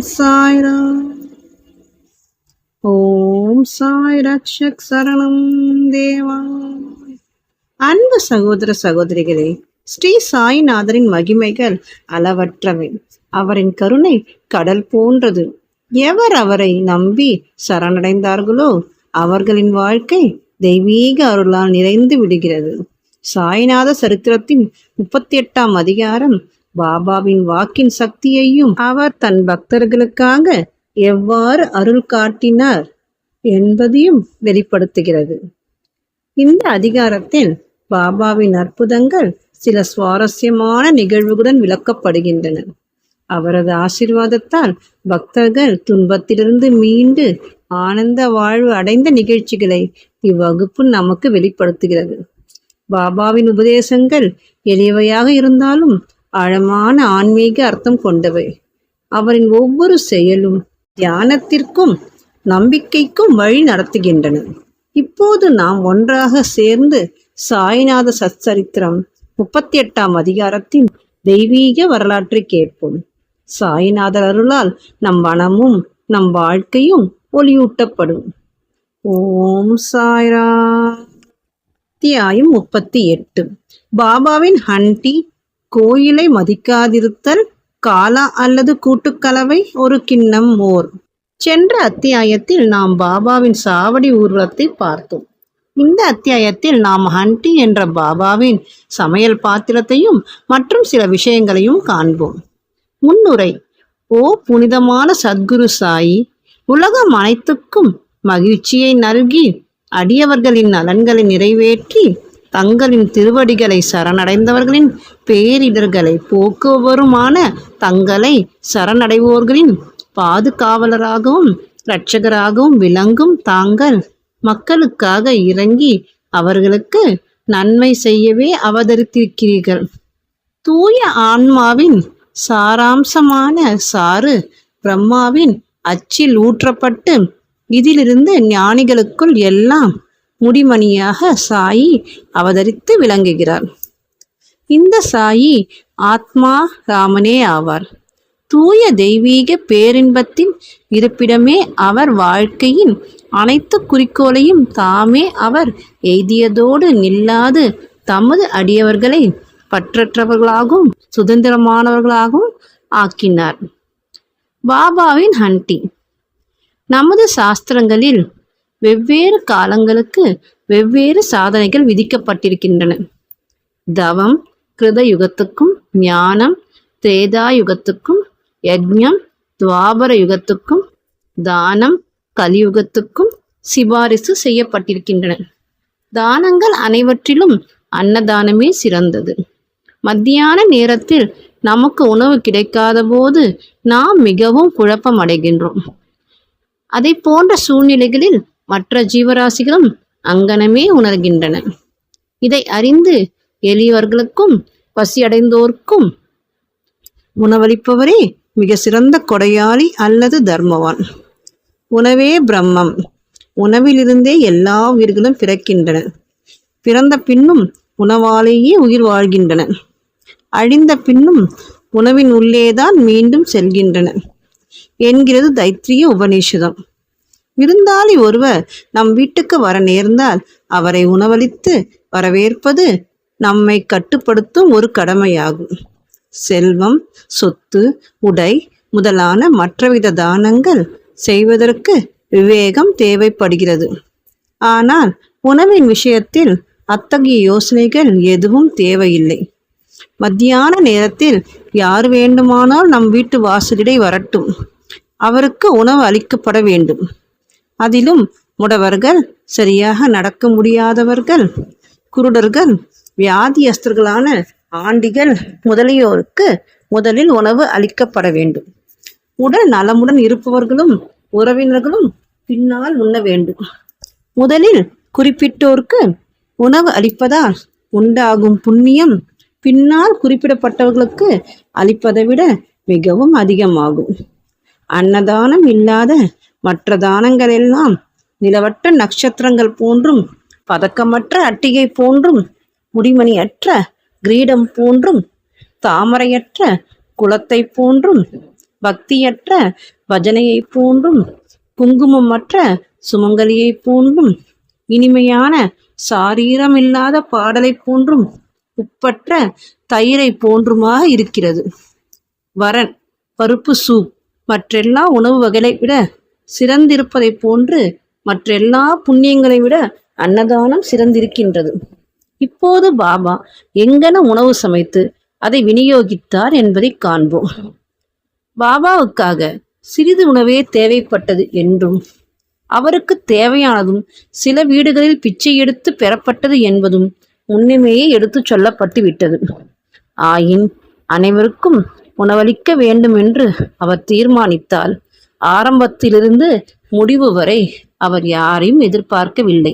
சாய்ராம். ஓம் சாய் ரக்ஷக் சரணம் தேவா. அன்பு சகோதர சகோதரிகளே, ஸ்ரீ சாய்நாதரின் மகிமைகள் அளவற்றவை. அவரின் கருணை கடல் போன்றது. எவர் அவரை நம்பி சரணடைந்தார்களோ அவர்களின் வாழ்க்கை தெய்வீக அருளால் நிறைந்து விடுகிறது. சாய்நாத சரித்திரத்தின் 38ஆம் அதிகாரம் பாபாவின் வாக்கின் சக்தியையும் அவர் தன் பக்தர்களுக்காக எவ்வாறு அருள் காட்டினார் என்பதையும் வெளிப்படுத்துகிறது. இந்த அதிகாரத்தில் பாபாவின் அற்புதங்கள் சில சுவாரஸ்யமான நிகழ்வுகளுடன் விளக்கப்படுகின்றன. அவரது ஆசீர்வாதத்தால் பக்தர்கள் துன்பத்திலிருந்து மீண்டு ஆனந்த வாழ்வு அடைந்த நிகழ்ச்சிகளை இவ்வகுப்பு நமக்கு வெளிப்படுத்துகிறது. பாபாவின் உபதேசங்கள் எளியவையாக இருந்தாலும் ஆழமான ஆன்மீக அர்த்தம் கொண்டவை. அவரின் ஒவ்வொரு செயலும் தியானத்திற்கும் நம்பிக்கைக்கும் வழி நடத்துகின்றன. இப்போது நாம் ஒன்றாக சேர்ந்து சாய்நாத சச்சரித்திரம் 38ஆம் அதிகாரத்தின் தெய்வீக வரலாற்றை கேட்போம். சாய்நாதர் அருளால் நம் மனமும் நம் வாழ்க்கையும் ஒளியூட்டப்படும். ஓம் சாய்ராம். அத்தியாயம் 38. பாபாவின் ஹண்டி. கோயிலை மதிக்காதிருத்தல், காலா அல்லது கூட்டுக்கலவை, ஒரு கிண்ணம் மோர். சென்ற அத்தியாயத்தில் நாம் பாபாவின் சாவடி ஊர்வலத்தை பார்த்தோம். இந்த அத்தியாயத்தில் நாம் ஹண்டி என்ற பாபாவின் சமையல் பாத்திரத்தையும் மற்றும் சில விஷயங்களையும் காண்போம். முன்னுரை. ஓ புனிதமான சத்குரு சாயி, உலகம் அனைத்துக்கும் மகிழ்ச்சியை நல்கி அடியவர்களின் நலன்களை நிறைவேற்றி தங்களின் திருவடிகளை சரணடைந்தவர்களின் பேரிடர்களை போக்குவருமான தங்களை சரணடைவோர்களின் பாதுகாவலராகவும் இரட்சகராகவும் விளங்கும் தாங்கள் மக்களுக்காக இறங்கி அவர்களுக்கு நன்மை செய்யவே அவதரித்திருக்கிறீர்கள். தூய ஆன்மாவின் சாராம்சமான சாறு பிரம்மாவின் அச்சில் ஊற்றப்பட்டு இதிலிருந்து ஞானிகளுக்குள் எல்லாம் முடிமணியாக சாயி அவதரித்து விளங்குகிறார். இந்த சாயி ஆத்மா ராமனே ஆவார். தூய தெய்வீக பேரின்பத்தின் இருப்பிடமே அவர். வாழ்க்கையின் அனைத்து குறிக்கோளையும் தாமே அவர் எய்தியதோடு நில்லாது தமது அடியவர்களை பற்றற்றவர்களாகவும் சுதந்திரமானவர்களாகவும் ஆக்கினார். பாபாவின் ஹண்டி. நமது சாஸ்திரங்களில் வெவ்வேறு காலங்களுக்கு வெவ்வேறு சாதனைகள் விதிக்கப்பட்டிருக்கின்றன. தவம் கிருத யுகத்துக்கும், ஞானம் திரேதா யுகத்துக்கும், யக்ஞம் துவாபர யுகத்துக்கும், தானம் கலியுகத்துக்கும் சிபாரிசு செய்யப்பட்டிருக்கின்றன. தானங்கள் அனைவற்றிலும் அன்னதானமே சிறந்தது. மத்தியான நேரத்தில் நமக்கு உணவு கிடைக்காத போது நாம் மிகவும் குழப்பம் அடைகின்றோம். அதை போன்ற சூழ்நிலைகளில் மற்ற ஜீவராசிகளும் அங்கனமே உணர்கின்றன. இதை அறிந்து எளியவர்களுக்கும் பசியடைந்தோர்க்கும் உணவளிப்பவரே மிக சிறந்த கொடையாளி அல்லது தர்மவான். உணவே பிரம்மம். உணவிலிருந்தே எல்லா உயிர்களும் பிறக்கின்றன. பிறந்த பின்னும் உணவாலேயே உயிர் வாழ்கின்றன. அழிந்த பின்னும் உணவின் உள்ளேதான் மீண்டும் செல்கின்றன என்கிறது தைத்திரிய உபநிஷதம். விருந்தாளி ஒருவர் நம் வீட்டுக்கு வர நேர்ந்தால் அவரை உணவளித்து வரவேற்பது நம்மை கட்டுப்படுத்தும் ஒரு கடமையாகும். செல்வம், சொத்து, உடை முதலான மற்றவித தானங்கள் செய்வதற்கு விவேகம் தேவைப்படுகிறது. ஆனால் உணவின் விஷயத்தில் அத்தகைய யோசனைகள் எதுவும் தேவையில்லை. மத்தியான நேரத்தில் யார் வேண்டுமானால் நம் வீட்டு வாசலிடை வரட்டும், அவருக்கு உணவு அளிக்கப்பட வேண்டும். அதிலும் முடவர்கள், சரியாக நடக்க முடியாதவர்கள், குருடர்கள், வியாதியஸ்தர்களான ஆண்டிகள் முதலியோருக்கு முதலில் உணவு அளிக்கப்பட வேண்டும். உடல் நலமுடன் இருப்பவர்களும் உறவினர்களும் பின்னால் உண்ண வேண்டும். முதலில் குறிப்பிட்டோருக்கு உணவு அளிப்பதால் உண்டாகும் புண்ணியம் பின்னால் குறிப்பிடப்பட்டவர்களுக்கு அளிப்பதை விட மிகவும் அதிகமாகும். அன்னதானம் இல்லாத மற்ற தானங்கள் எல்லாம் நிலவற்ற நட்சத்திரங்கள் போன்றும், பதக்கமற்ற அட்டிகை போன்றும், முடிமணியற்ற கிரீடம் போன்றும், தாமரையற்ற குலத்தை போன்றும், பக்தியற்ற பஜனையைப் போன்றும் குங்குமமற்ற சுமங்கலியைப் போன்றும் இனிமையான சாரீரமில்லாத பாடலைப் போன்றும் உப்பற்ற தயிரை போன்றுமாக இருக்கிறது. வரன் பருப்பு சூப் மற்றெல்லா உணவு வகைகளை விட சிறந்திருப்பதைப் போன்று மற்றெல்லா புண்ணியங்களை விட அன்னதானம் சிறந்திருக்கின்றது. இப்போது பாபா எங்கன உணவு சமைத்து அதை விநியோகித்தார் என்பதை காண்போம். பாபாவுக்காக சிறிது உணவே தேவைப்பட்டது என்றும் அவருக்கு தேவையானதும் சில வீடுகளில் பிச்சை எடுத்து பெறப்பட்டது என்பதும் முன்னமேயே எடுத்துச் சொல்லப்பட்டு விட்டது. ஆயின் அனைவருக்கும் உணவளிக்க வேண்டும் என்று அவர் தீர்மானித்தால் ஆரம்பத்திலிருந்து முடிவு வரை அவர் யாரையும் எதிர்பார்க்கவில்லை,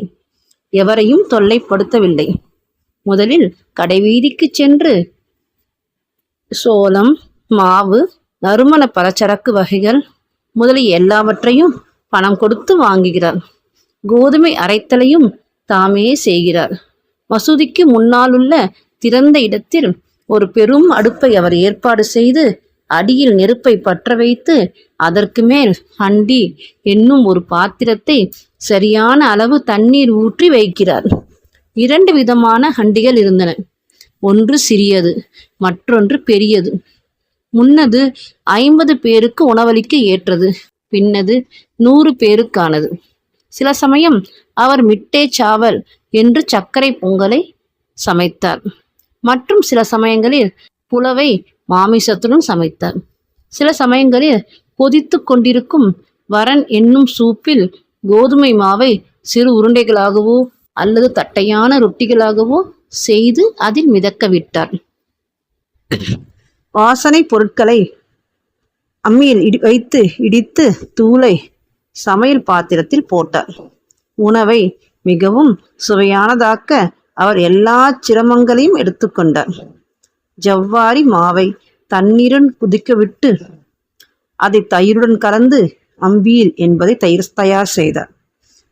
எவரையும் தொல்லைப்படுத்தவில்லை. முதலில் கடைவீதிக்கு சென்று சோளம், மாவு, நறுமண பலச்சரக்கு வகைகள் முதலிய எல்லாவற்றையும் பணம் கொடுத்து வாங்குகிறார். கோதுமை அரைத்தலையும் தாமே செய்கிறார். மசூதிக்கு முன்னாலுள்ள திறந்த இடத்தில் ஒரு பெரும் அடுப்பை அவர் ஏற்பாடு செய்து அடியில் நெருப்பை பற்ற வைத்து அதற்கு மேல் ஹண்டி என்னும் ஒரு பாத்திரத்தை சரியான அளவு தண்ணீர் ஊற்றி வைக்கிறார். 2 விதமான ஹண்டிகள் இருந்தன. ஒன்று சிறியது, மற்றொன்று பெரியது. முன்னது 50 பேருக்கு உணவளிக்க ஏற்றது, பின்னது 100 பேருக்கானது. சில சமயம் அவர் மிட்டே சாவல் என்று சர்க்கரை பொங்கலை சமைத்தார். மற்றும் சில சமயங்களில் புலவை மாமிசத்துடன் சமைத்தார். சில சமயங்களில் கொதித்து கொண்டிருக்கும் வரன் என்னும் சூப்பில் கோதுமை மாவை சிறு உருண்டைகளாகவோ அல்லது தட்டையான ரொட்டிகளாகவோ செய்து அதில் மிதக்க விட்டார். வாசனை பொருட்களை அம்மியில் வைத்து இடித்து தூளை சமையல் பாத்திரத்தில் போட்டார். உணவை மிகவும் சுவையானதாக்க அவர் எல்லா சிரமங்களையும் எடுத்துக்கொண்டார். ஜவ்வாரி மாவை தண்ணீருடன் குதிக்க விட்டு அதை தயிருடன் கலந்து அம்பீல் என்பதை தயார் செய்தார்.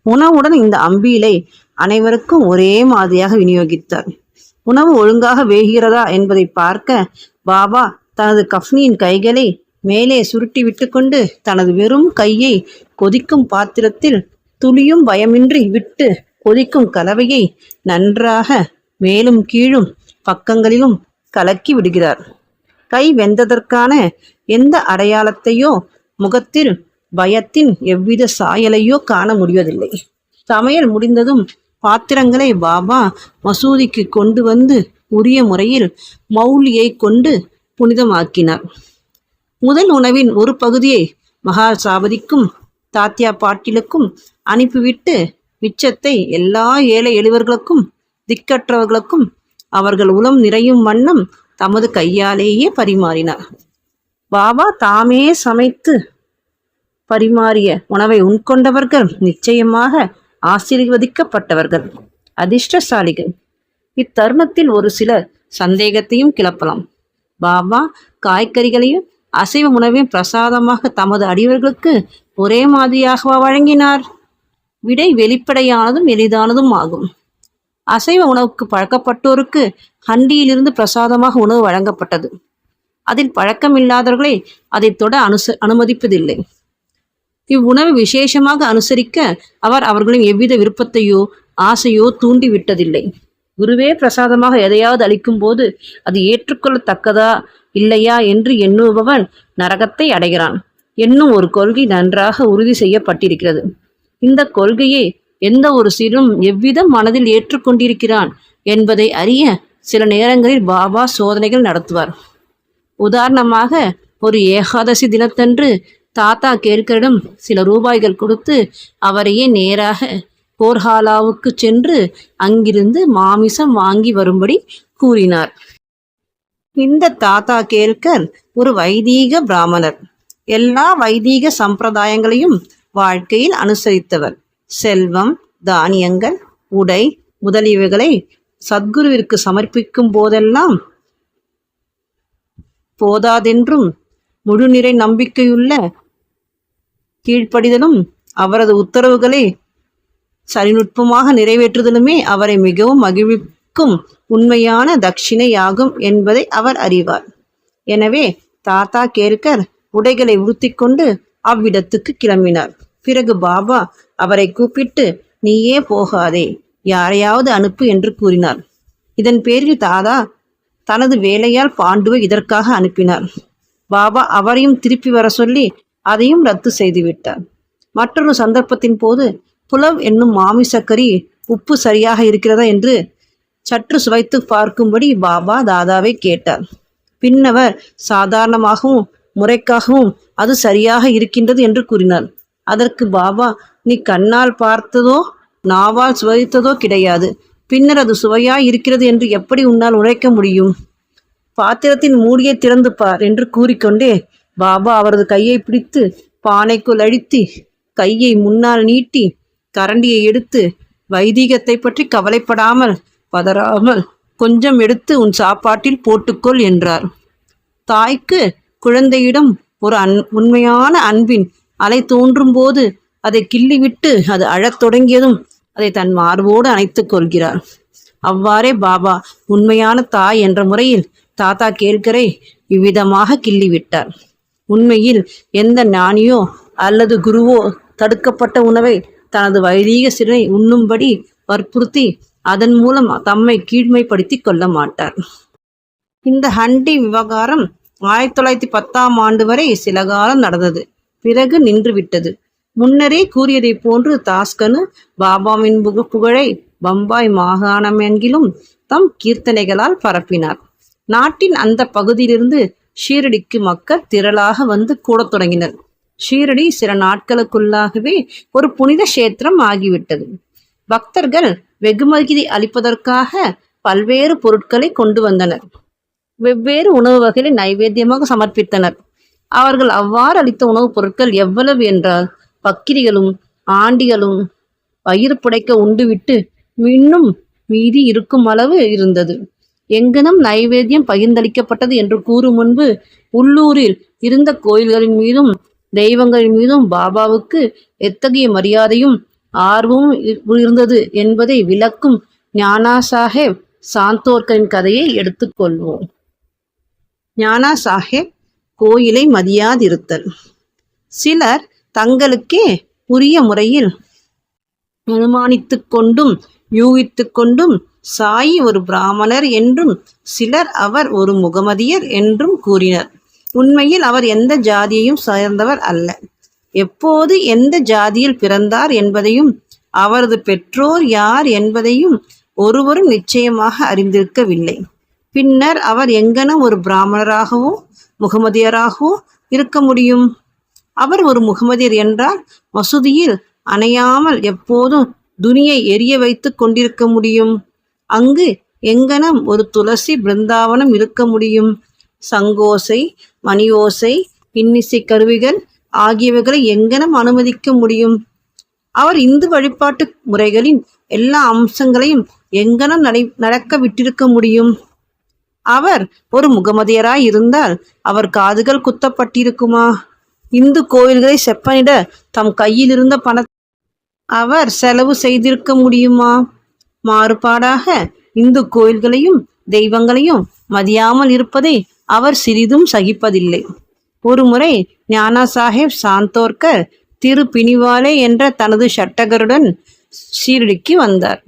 உணவுடன் இந்த அம்பீலை அனைவருக்கும் ஒரே மாதிரியாக விநியோகித்தார். உணவு ஒழுங்காக வேகிறதா என்பதை பார்க்க பாபா தனது கஃப்னியின் கைகளை மேலே சுருட்டி விட்டு கொண்டு தனது வெறும் கையை கொதிக்கும் பாத்திரத்தில் துளியும் பயமின்றி விட்டு கொதிக்கும் கலவையை நன்றாக மேலும் கீழும் பக்கங்களிலும் கலக்கி விடுகிறார். கை வெந்ததற்கான எந்த அடையாளத்தையோ முகத்தில் பயத்தின் எவ்வித சாயலையோ காண முடிவதில்லை. சமையல் முடிந்ததும் பாத்திரங்களை பாபா மசூதிக்கு கொண்டு வந்து உரிய முறையில் மௌலியை கொண்டு புனிதமாக்கினார். முதல் உணவின் ஒரு பகுதியை மகா சாபதிக்கும் தாத்தியா பாட்டிலுக்கும் அனுப்பிவிட்டு மிச்சத்தை எல்லா ஏழை எளியவர்களுக்கும் திக்கற்றவர்களுக்கும் அவர்கள் உளம் நிறையும் வண்ணம் தமது கையாலேயே பரிமாறினார். பாபா தாமே சமைத்து பரிமாறிய உணவை உண்கொண்டவர்கள் நிச்சயமாக ஆசீர்வதிக்கப்பட்டவர்கள், அதிர்ஷ்டசாலிகள். இத்தருணத்தில் ஒரு சில சந்தேகத்தையும் கிளப்பலாம். பாபா காய்கறிகளையும் அசைவ உணவையும் பிரசாதமாக தமது அடியவர்களுக்கு ஒரே மாதிரியாகவா வழங்கினார்? விடை வெளிப்படையானதும் எளிதானதும் ஆகும். அசைவ உணவுக்கு பழக்கப்பட்டோருக்கு ஹண்டியிலிருந்து பிரசாதமாக உணவு வழங்கப்பட்டது. அதில் பழக்கமில்லாதவர்களை அதை தொட அனுமதிப்பதில்லை. இவ்வுணவை விசேஷமாக அனுசரிக்க அவர் அவர்களின் எவ்வித விருப்பத்தையோ ஆசையோ தூண்டிவிட்டதில்லை. குருவே பிரசாதமாக எதையாவது அளிக்கும் போது அது ஏற்றுக்கொள்ளத்தக்கதா இல்லையா என்று எண்ணுபவன் நரகத்தை அடைகிறான் என்னும் ஒரு கொள்கை நன்றாக உறுதி செய்யப்பட்டிருக்கிறது. இந்த கொள்கையை எந்த ஒரு சிறும் எவ்விதம் மனதில் ஏற்றுக்கொண்டிருக்கிறான் என்பதை அறிய சில நேரங்களில் பாபா சோதனைகள் நடத்துவார். உதாரணமாக, ஒரு ஏகாதசி தினத்தன்று தாத்தா கேல்கரிடம் சில ரூபாய்கள் கொடுத்து அவரையே நேராக போர்ஹாலாவுக்கு சென்று அங்கிருந்து மாமிசம் வாங்கி வரும்படி கூறினார். இந்த தாத்தா கேல்கர் ஒரு வைதீக பிராமணர். எல்லா வைதீக சம்பிரதாயங்களையும் வாழ்க்கையில் அனுசரித்தவர். செல்வம், தானியங்கள், உடை முதலியவைகளை சத்குருவிற்கு சமர்ப்பிக்கும் போதெல்லாம் போதாதென்றும் முழுநிறை நம்பிக்கையுள்ள கீழ்ப்படிதலும் அவரது உத்தரவுகளை சரிநுட்பமாக நிறைவேற்றுதலுமே அவரை மிகவும் மகிழ்விக்கும் உண்மையான தட்சிணையாகும் என்பதை அவர் அறிவார். எனவே தாத்தா கேல்கர் உடைகளை உடுத்திக்கொண்டு அவ்விடத்துக்கு கிளம்பினார். பிறகு பாபா அவரை கூப்பிட்டு, நீயே போகாதே, யாரையாவது அனுப்பு என்று கூறினார். இதன் பேரில் தாதா தனது வேலையால் பாண்டுவை இதற்காக அனுப்பினார். பாபா அவரையும் திருப்பி வர சொல்லி அதையும் ரத்து செய்துவிட்டார். மற்றொரு சந்தர்ப்பத்தின் போது புலவ் என்னும் மாமிசக்கறி உப்பு சரியாக இருக்கிறதா என்று சற்று சுவைத்து பார்க்கும்படி பாபா தாதாவை கேட்டார். பின்னவர் சாதாரணமாகவும் முறைக்காகவும் அது சரியாக இருக்கின்றது என்று கூறினார். அதற்கு பாபா, நீ கண்ணால் பார்த்ததோ நாவால் சுவைத்ததோ கிடையாது, பின்னர் அது சுவையாய் இருக்கிறது என்று எப்படி உன்னால் உரைக்க முடியும்? பாத்திரத்தின் மூடியை திறந்து பார் என்று கூறிக்கொண்டே பாபா அவரது கையை பிடித்து பானைக்குள் அழுத்தி கையை முன்னால் நீட்டி கரண்டியை எடுத்து, வைதீகத்தை பற்றி கவலைப்படாமல் பதறாமல் கொஞ்சம் எடுத்து உன் சாப்பாட்டில் போட்டுக்கொள் என்றார். தாய்க்கு குழந்தையிடம் ஒரு உண்மையான அன்பின் அலை தோன்றும் போது அதை கிள்ளிவிட்டு அது அழத் தொடங்கியதும் அதை தன் மார்போடு அணைத்துக் கொள்கிறார். அவ்வாறே பாபா உண்மையான தாய் என்ற முறையில் தாத்தா கேல்கரை இவ்விதமாக கிள்ளிவிட்டார். உண்மையில் எந்த ஞானியோ அல்லது குருவோ தடுக்கப்பட்ட உணவை தனது வைதீக சிறை உண்ணும்படி வற்புறுத்தி அதன் மூலம் தம்மை கீழ்மைப்படுத்தி கொள்ள மாட்டார். இந்த ஹண்டி விவகாரம் 1910ஆம் ஆண்டு வரை சில காலம் நடந்தது. பிறகு நின்றுவிட்டது. முன்னரே கூறியதை போன்று தாஸ்கனு பாபாவின் புகழை பம்பாய் மாகாணமெங்கிலும் தம் கீர்த்தனைகளால் பரப்பினார். நாட்டின் அந்த பகுதியிலிருந்து ஷீரடிக்கு மக்கள் திரளாக வந்து கூடத் தொடங்கினர். ஷீரடி சில நாட்களுக்குள்ளாகவே ஒரு புனித கஷேத்திரம் ஆகிவிட்டது. பக்தர்கள் வெகுமதி அளிப்பதற்காக பல்வேறு பொருட்களை கொண்டு வந்தனர். வெவ்வேறு உணவு வகைகளை நைவேத்தியமாக சமர்ப்பித்தனர். அவர்கள் அவ்வாறு அளித்த உணவுப் பொருட்கள் எவ்வளவு என்றால், பக்கிரிகளும் ஆண்டிகளும் வயிறு புடைக்க உண்டுவிட்டு இன்னும் மீதி இருக்கும் அளவு இருந்தது. எங்கனம் நைவேத்தியம் பகிர்ந்தளிக்கப்பட்டது என்று கூறும் முன்பு உள்ளூரில் இருந்த கோயில்களின் மீதும் தெய்வங்களின் மீதும் பாபாவுக்கு எத்தகைய மரியாதையும் ஆர்வமும் இருந்தது என்பதை விளக்கும் ஞானா சாஹேப் சாந்தோர்கரின் கதையை எடுத்துக்கொள்வோம். ஞானா சாஹேப் கோயிலை மதியாதிருத்தல். சிலர் தங்களுக்கே உரிய முறையில் அனுமானித்து கொண்டும் யூகித்து கொண்டும் சாயி ஒரு பிராமணர் என்றும் சிலர் அவர் ஒரு முகமதியர் என்றும் கூறினர். உண்மையில் அவர் எந்த ஜாதியையும் சேர்ந்தவர் அல்ல. எப்போது எந்த ஜாதியில் பிறந்தார் என்பதையும் அவரது பெற்றோர் யார் என்பதையும் ஒருவரும் நிச்சயமாக அறிந்திருக்கவில்லை. பின்னர் அவர் எங்கன ஒரு பிராமணராகவோ முகமதியராகவோ இருக்க முடியும்? அவர் ஒரு முகமதியர் என்றால் மசூதியில் அணையாமல் எப்போதும் துனியை எரிய வைத்து கொண்டிருக்க முடியும். அங்கு எங்கனம் ஒரு துளசி பிருந்தாவனம் இருக்க முடியும்? சங்கோசை, மணியோசை, இன்னிசை கருவிகள் ஆகியவைகளை எங்கனம் அனுமதிக்க முடியும்? அவர் இந்து வழிபாட்டு முறைகளின் எல்லா அம்சங்களையும் எங்கனம் நடக்க விட்டிருக்க முடியும்? அவர் ஒரு முகமதியராய் இருந்தால் அவர் காதுகள் குத்தப்பட்டிருக்குமா? இந்து கோயில்களை செப்பனிட தம் கையில் இருந்த பணத்தை அவர் செலவு செய்திருக்க முடியுமா? மாறுபாடாக இந்து கோயில்களையும் தெய்வங்களையும் மதியாமல் இருப்பதை அவர் சிறிதும் சகிப்பதில்லை. ஒருமுறை ஞானா சாஹேப் சாந்தோர்கர் திரு பினிவாலே என்ற தனது சட்டகருடன் ஷீரடிக்கு வந்தார்.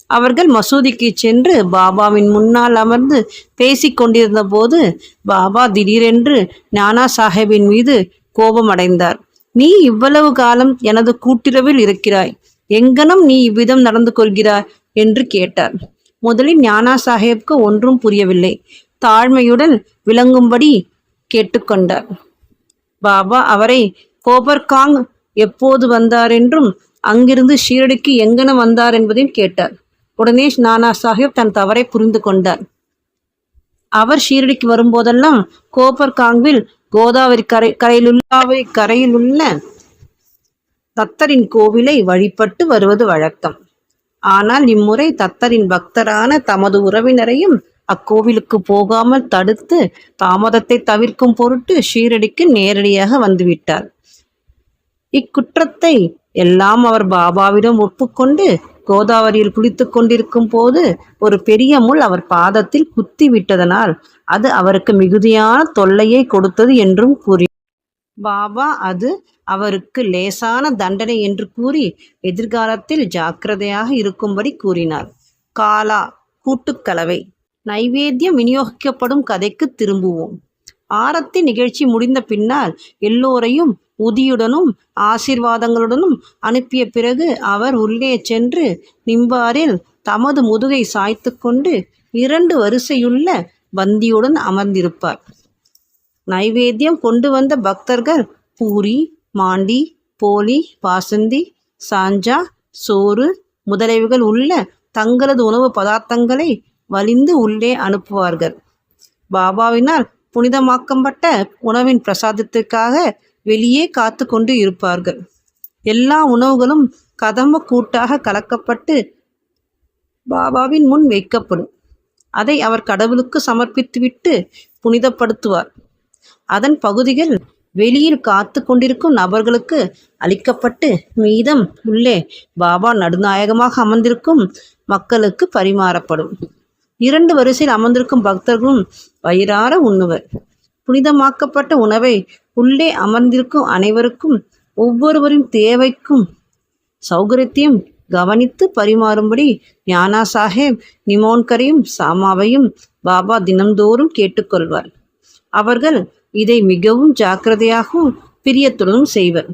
அவர்கள் மசூதிக்கு சென்று பாபாவின் முன்னால் அமர்ந்து பேசிக் கொண்டிருந்த போது பாபா திடீரென்று ஞானா சாஹேபின் மீது கோபமடைந்தார். நீ இவ்வளவு காலம் எனது கூட்டிரவில் இருக்கிறாய், எங்கனம் நீ இவ்விதம் நடந்து கொள்கிறாய் என்று கேட்டார். முதலில் ஞானா சாஹேப்க்கு ஒன்றும் புரியவில்லை. தாழ்மையுடன் விளங்கும்படி கேட்டுக்கொண்டார். பாபா அவரை கோபர்காங் எப்போது வந்தார் என்றும் அங்கிருந்து ஷீரடிக்கு எங்கன வந்தார் என்பதையும் கேட்டார். உடனே நானா சாஹேப் தன் தவறை புரிந்து கொண்டார். அவர் ஷீரடிக்கு வரும்போதெல்லாம் கோபர்காங்கில் கோதாவரி கரையிலுள்ள தத்தரின் கோவிலை வழிபட்டு வருவது வழக்கம். ஆனால் இம்முறை தத்தரின் பக்தரான தமது உறவினரையும் அக்கோவிலுக்கு போகாமல் தடுத்து தாமதத்தை தவிர்க்கும் பொருட்டு ஷீரடிக்கு நேரடியாக வந்துவிட்டார். இக்குற்றத்தை எல்லாம் அவர் பாபாவிடம் ஒப்புக்கொண்டு கோதாவரியில் குளித்து கொண்டிருக்கும் போது ஒரு பெரிய முள் அவர் பாதத்தில் குத்தி விட்டதனால் அது அவருக்கு மிகுதியான தொல்லையை கொடுத்தது என்றும் கூறி பாபா அது அவருக்கு லேசான தண்டனை என்று கூறி எதிர்காலத்தில் ஜாக்கிரதையாக இருக்கும்படி கூறினார். காலா கூட்டுக்கலவை. நைவேத்தியம் விநியோகிக்கப்படும் கதைக்கு திரும்புவோம். ஆரத்தி நிகழ்ச்சி முடிந்த பின்னால் எல்லோரையும் உதியுடனும் ஆசீர்வாதங்களுடனும் அனுப்பிய பிறகு அவர் உள்ளே சென்று நிம்பாரில் தமது முதுகை சாய்த்து கொண்டு 2 வரிசையுள்ள பந்தியுடன் அமர்ந்திருப்பார். நைவேத்தியம் கொண்டு வந்த பக்தர்கள் பூரி, மாண்டி, போலி, பாசந்தி, சாஞ்சா, சோறு முதலியவைகள் உள்ள தங்களது உணவு பதார்த்தங்களை வலிந்து உள்ளே அனுப்புவார்கள். பாபாவினால் புனிதமாக்கப்பட்ட உணவின் பிரசாதத்திற்காக வெளியே காத்து கொண்டு இருப்பார்கள். எல்லா உணவுகளும் கதம்ப கூட்டாக கலக்கப்பட்டு பாபாவின் முன் வைக்கப்படும். அதை அவர் கடவுளுக்கு சமர்ப்பித்துவிட்டு புனிதப்படுத்துவார். அதன் பகுதிகள் வெளியில் காத்து கொண்டிருக்கும் நபர்களுக்கு அளிக்கப்பட்டு மீதம் உள்ளே பாபா நடுநாயகமாக அமர்ந்திருக்கும் மக்களுக்கு பரிமாறப்படும். 2 வரிசையில் அமர்ந்திருக்கும் பக்தர்களும் வயிறார உண்ணுவர். புனிதமாக்கப்பட்ட உணவை உள்ளே அமர்ந்திருக்கும் அனைவருக்கும் ஒவ்வொருவரின் தேவைக்கும் சௌகரியத்தையும் கவனித்து பரிமாறும்படி ஞானா சாஹேப் நிமோன்கரையும் சாமாவையும் பாபா தினம்தோறும் கேட்டுக்கொள்வார். அவர்கள் இதை மிகவும் ஜாக்கிரதையாகவும் பிரியத்துடனும் செய்வர்.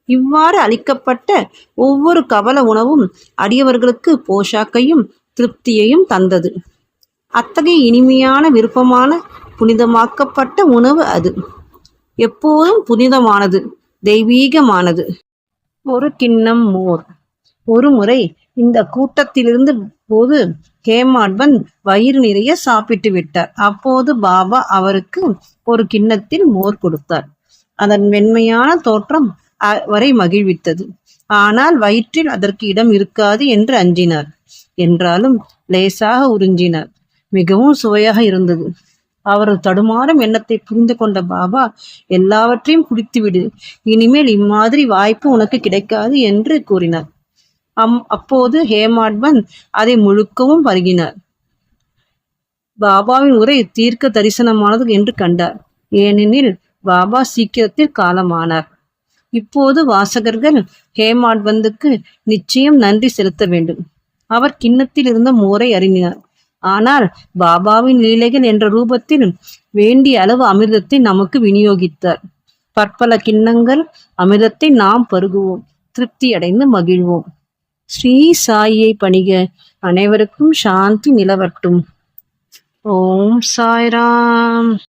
இவ்வாறு அளிக்கப்பட்ட ஒவ்வொரு கவல உணவும் அடியவர்களுக்கு போஷாக்கையும் திருப்தியையும் தந்தது. அத்தகைய இனிமையான விருப்பமான புனிதமாக்கப்பட்ட உணவு அது. எப்போதும் புனிதமானது, தெய்வீகமானது. ஒரு கிண்ணம் மோர். ஒரு முறை இந்த கூட்டத்திலிருந்து போது ஹேமாட்பந்த் வயிறு நிறைய சாப்பிட்டு விட்டார். அப்போது பாபா அவருக்கு ஒரு கிண்ணத்தில் மோர் கொடுத்தார். அதன் வெண்மையான தோற்றம் அவரை மகிழ்வித்தது. ஆனால் வயிற்றில் அதற்கு இடம் இருக்காது என்று அஞ்சினார். என்றாலும் லேசாக உறிஞ்சினார். மிகவும் சுவையாக இருந்தது. அவரது தடுமாறும் எண்ணத்தை புரிந்து கொண்ட பாபா, எல்லாவற்றையும் குடித்துவிடு, இனிமேல் இம்மாதிரி வாய்ப்பு உனக்கு கிடைக்காது என்று கூறினார். அப்போது ஹேமாட்பந்த் அதை முழுக்கவும் பருகினார். பாபாவின் உரை தீர்க்க தரிசனமானது என்று கண்டார். ஏனெனில் பாபா சீக்கிரத்தில் காலமானார். இப்போது வாசகர்கள் ஹேமாட்பந்துக்கு நிச்சயம் நன்றி செலுத்த வேண்டும். அவர் கிண்ணத்தில் இருந்த மோரை அருந்தினார். ஆனால் பாபாவின் லீலைகள் என்ற ரூபத்தில் வேண்டிய அளவு அமிர்தத்தை நமக்கு விநியோகித்தார். பற்பல கிண்ணங்கள் அமிர்தத்தை நாம் பருகுவோம், திருப்தி அடைந்து மகிழ்வோம். ஸ்ரீ சாயியை பணிக. அனைவருக்கும் சாந்தி நிலவட்டும். ஓம் சாய்ராம்.